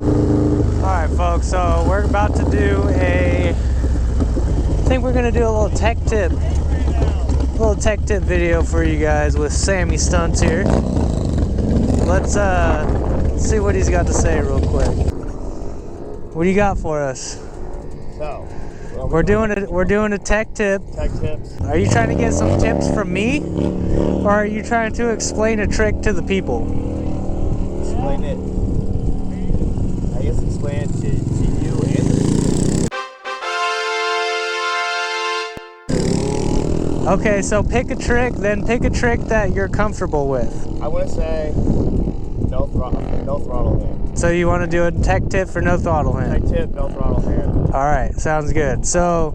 Alright folks, so we're about to do I think we're gonna do a little tech tip video for you guys with Sammy Stunts here. Let's see what he's got to say real quick. What do you got for us? So we're doing a tech tip. Tech tips. Are you trying to get some tips from me, or are you trying to explain a trick to the people? Explain it. I guess explain it to you and the Okay, so pick a trick, then pick a trick that you're comfortable with. I want to say no throttle hand. So you want to do a tech tip for no throttle hand? Tech tip, no throttle hand. All right, sounds good. So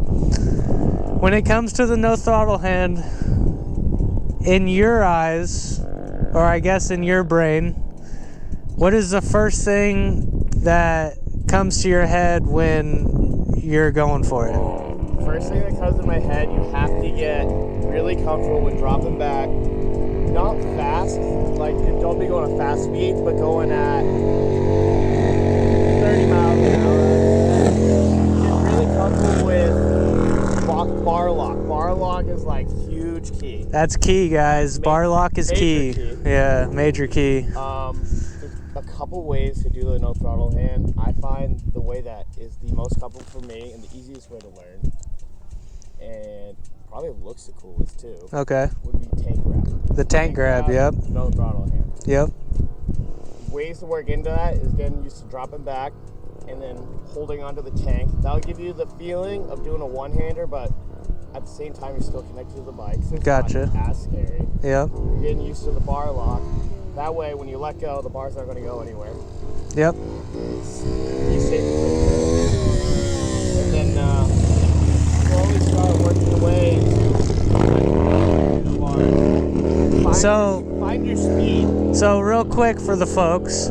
when it comes to the no throttle hand, in your eyes, or I guess in your brain, what is the first thing that comes to your head when you're going for it? First thing that comes to my head, you have to get really comfortable with dropping back. Not fast, like don't be going at fast speed, but going at 30 miles an hour. Get really comfortable with bar lock. Bar lock is like huge key. That's key, guys. Bar lock is key. Yeah, major key. There's a couple ways to do the no throttle hand. I find the way that is the most comfortable for me and the easiest way to learn, and probably looks the coolest too. Okay. Would be tank grab. The tank grab, yep. No throttle hand. Yep. Ways to work into that is getting used to dropping back and then holding onto the tank. That'll give you the feeling of doing a one-hander, but at the same time you're still connected to the bike, so it's Gotcha. not as scary. Yep. You're getting used to the bar lock. That way, when you let go, the bar's not going to go anywhere. Yep. You stay and then slowly start working away. Find your speed. So real quick for the folks,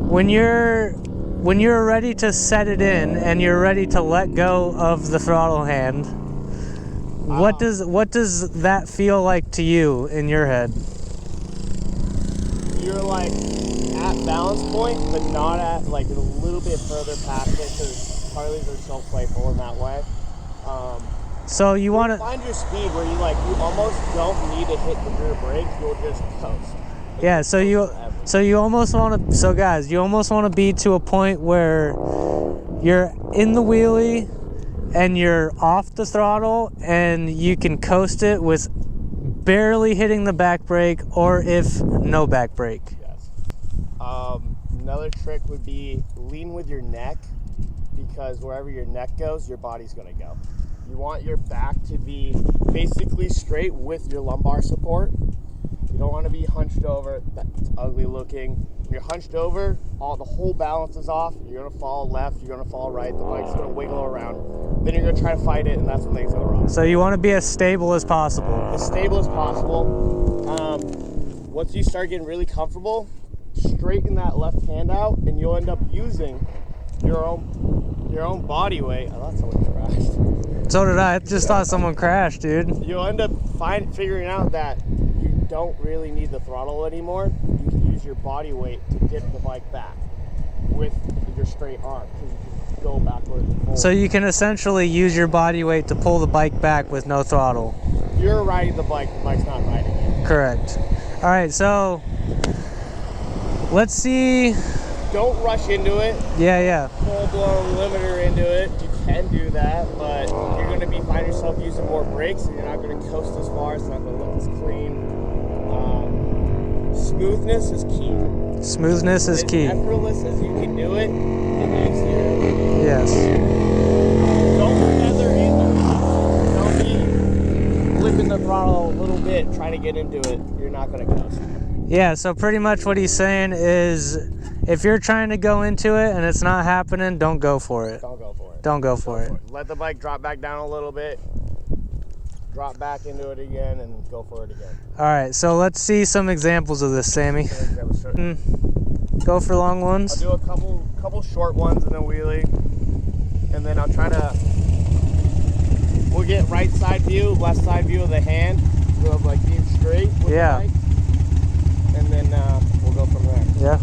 when you're ready to set it in and you're ready to let go of the throttle hand, what does that feel like to you in your head? You're like at balance point, but not at like a little bit further past it, because Harleys are so playful in that way. So you want to find your speed where you almost don't need to hit the rear brake, you'll just coast. Yeah, so you almost want to, so guys, you almost want to be to a point where you're in the wheelie and you're off the throttle and you can coast it with barely hitting the back brake, or if no back brake. Yes. Another trick would be lean with your neck, because wherever your neck goes, your body's going to go. You want your back to be basically straight with your lumbar support. You don't want to be hunched over. That's ugly looking. When you're hunched over, the whole balance is off. You're going to fall left, you're going to fall right, the bike's going to wiggle around. Then you're going to try to fight it, and that's when things go wrong. So you want to be as stable as possible. As stable as possible. Once you start getting really comfortable, straighten that left hand out, and you'll end up using your own body weight. I thought someone crashed. So did I. I just thought someone crashed, dude. You'll end up figuring out that you don't really need the throttle anymore. You can use your body weight to dip the bike back with your straight arm, because you can go backwards and forward. So you can essentially use your body weight to pull the bike back with no throttle. You're riding the bike's not riding you. Correct. All right, so let's see. Don't rush into it. Yeah. Full-blown limiter into it. You can do that, but you're going to find yourself using more brakes, and you're not going to coast as far. It's not going to look as clean. Smoothness is key. Smoothness is key. As effortless as you can do it, the easier. Yes. Don't feather into it. Don't be flipping the throttle a little bit, trying to get into it. You're not going to coast. Yeah, so pretty much what he's saying is, if you're trying to go into it and it's not happening, don't go for it. Don't go for it. Don't go for it. Let the bike drop back down a little bit, drop back into it again, and go for it again. All right, so let's see some examples of this, Sammy. Go for long ones. I'll do a couple short ones in a wheelie, and then I'll try to. We'll get right side view, left side view of the hand, so of like being straight with the bike, and then we'll go from there. Yeah.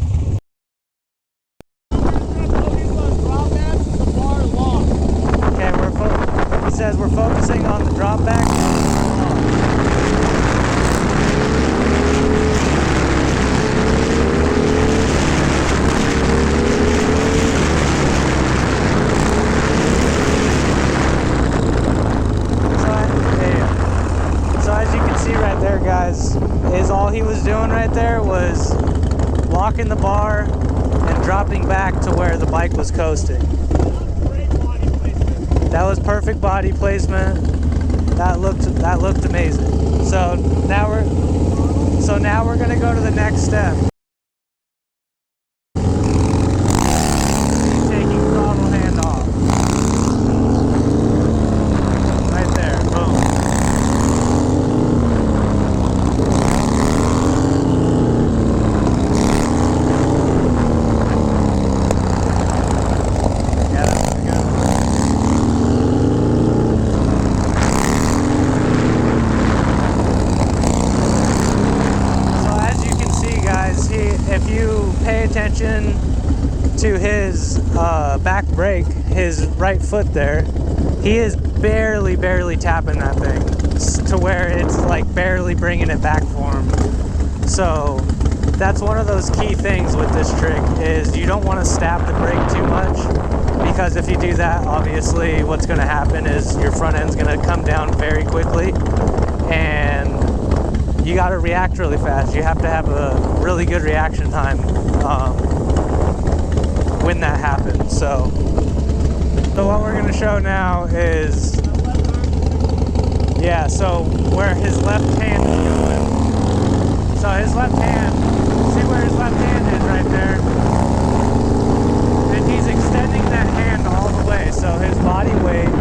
locking the bar and dropping back to where the bike was coasting. Great body placement. That was perfect body placement. That looked amazing. So now we're gonna go to the next step. Taking throttle hand off. Right there. Boom. Yeah, that's pretty good. So as you can see, guys, if you pay attention to his back brake, his right foot there, he is barely tapping that thing to where it's like barely bringing it back for him. So that's one of those key things with this trick, is you don't want to stab the brake too much, because if you do that, obviously what's going to happen is your front end's going to come down very quickly, and you got to react really fast. You have to have a really good reaction time when that happens. So what we're going to show now is, yeah, so where his left hand is going. So his left hand, see where his left hand is right there? And he's extending that hand all the way, so his body weight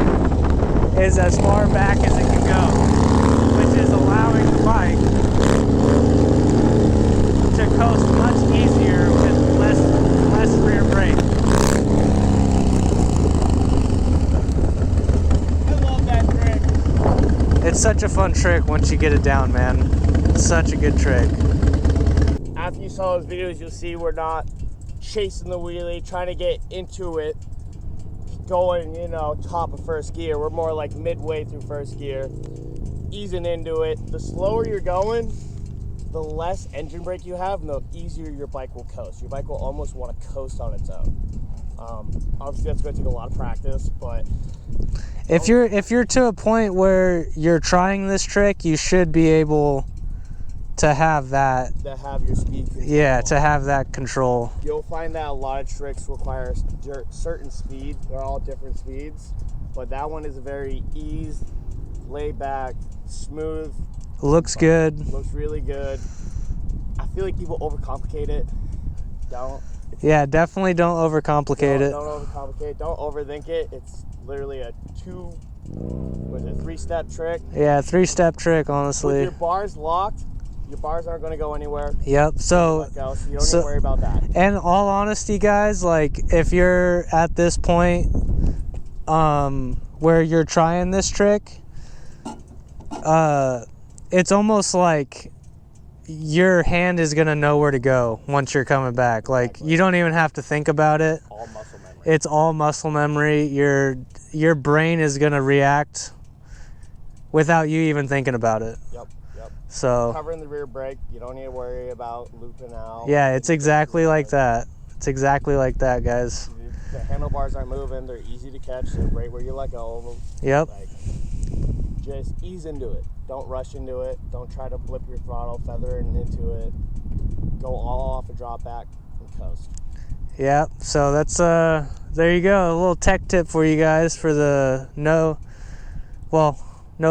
is as far back as it can go, which is allowing the bike to coast much easier with less rear brake. I love that trick. It's such a fun trick once you get it down, man. It's such a good trick. After you saw those videos, you'll see we're not chasing the wheelie, trying to get into it, going, top of first gear. We're more like midway through first gear, easing into it. The slower you're going, the less engine brake you have, and the easier your bike will coast. Your bike will almost want to coast on its own. Obviously, that's going to take a lot of practice, but if you're to a point where you're trying this trick, you should be able to have that. To have your speed control. Yeah, to have that control. You'll find that a lot of tricks require certain speed. They're all different speeds, but that one is a very laid back, smooth. Looks good. Looks really good. I feel like people overcomplicate it. Don't. Yeah, definitely don't overcomplicate it. Don't overcomplicate it. Don't overthink it. It's literally a three-step trick. Yeah, three-step trick, honestly. With your bars locked, your bars aren't going to go anywhere. Yep. So you don't need to worry about that. And all honesty, guys, like if you're at this point where you're trying this trick, it's almost like your hand is gonna know where to go once you're coming back. Like exactly. You don't even have to think about it. All muscle memory. It's all muscle memory. Your brain is gonna react without you even thinking about it. Yep. So covering the rear brake, you don't need to worry about looping out. Yeah, it's exactly like that. It's exactly like that, guys. The handlebars aren't moving. They're easy to catch. They're right where you let go of them. Yep. Just ease into it. Don't rush into it. Don't try to blip your throttle, feather it into it. Go all off a drop back and coast. Yeah, so that's there you go. A little tech tip for you guys for the no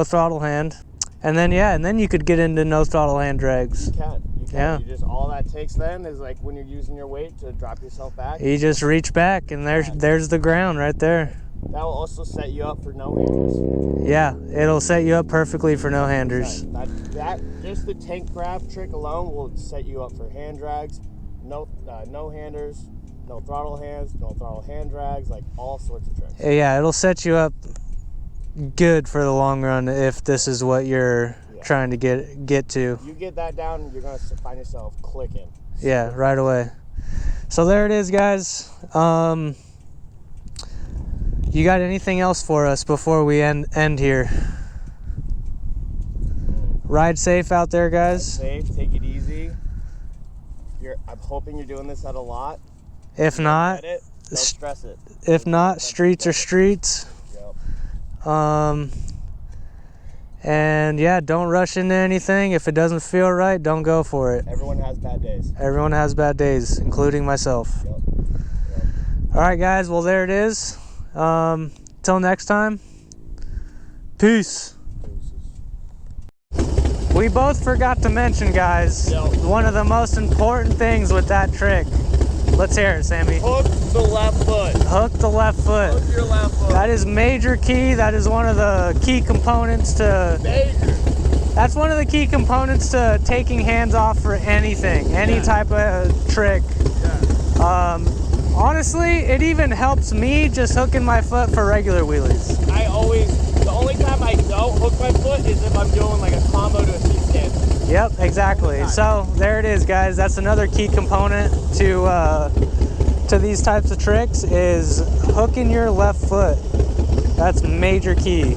throttle hand. And then you could get into no throttle hand drags. You can. Yeah. All that takes then is like when you're using your weight to drop yourself back. You just reach back and there's the ground right there. That will also set you up for no-handers. Yeah, it'll set you up perfectly for no-handers. That just the tank grab trick alone will set you up for hand drags, no-handers, no throttle hands, no throttle hand drags, like all sorts of tricks. Yeah, it'll set you up good for the long run if this is what you're trying to get to. You get that down and you're going to find yourself clicking. Yeah, right away. So there it is, guys. You got anything else for us before we end here? Ride safe out there, guys. Ride safe, take it easy. I'm hoping you're doing this at a lot. If not, don't stress it. If not, streets are streets. Yep. And yeah, don't rush into anything. If it doesn't feel right, don't go for it. Everyone has bad days. Everyone has bad days, including myself. Yep. All right, guys. Well, there it is. Till next time. Peace. We both forgot to mention, guys, one of the most important things with that trick. Let's hear it, Sammy. Hook the left foot. Hook the left foot. Hook your left foot. That is major key. That is one of the key components to... Major. That's one of the key components to taking hands off for anything, any type of trick. Yeah. Honestly, it even helps me just hooking my foot for regular wheelies. The only time I don't hook my foot is if I'm doing like a combo to a seat stand. Yep, exactly. So there it is, guys. That's another key component to these types of tricks is hooking your left foot. That's major key.